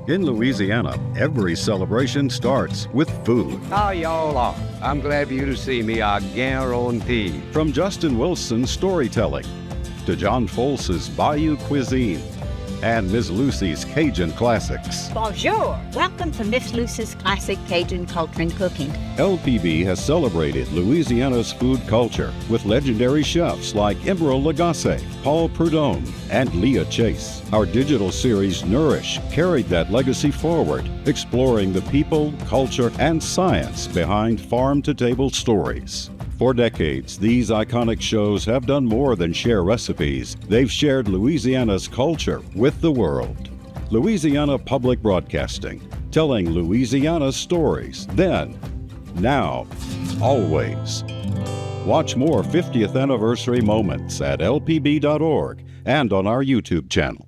In Louisiana, every celebration starts with food. How y'all are? I'm glad for you to see me, I guarantee. From Justin Wilson's storytelling to John Folse's Bayou cuisine and Ms. Lucy's Cajun classics. Bonjour! Welcome to Miss Lucy's Classic Cajun Culture and Cooking. LPB has celebrated Louisiana's food culture with legendary chefs like Emeril Lagasse, Paul Prudhomme, and Leah Chase. Our digital series Nourish carried that legacy forward, exploring the people, culture, and science behind farm-to-table stories. For decades, these iconic shows have done more than share recipes. They've shared Louisiana's culture with the world. Louisiana Public Broadcasting, telling Louisiana's stories then, now, always. Watch more 50th anniversary moments at lpb.org and on our YouTube channel.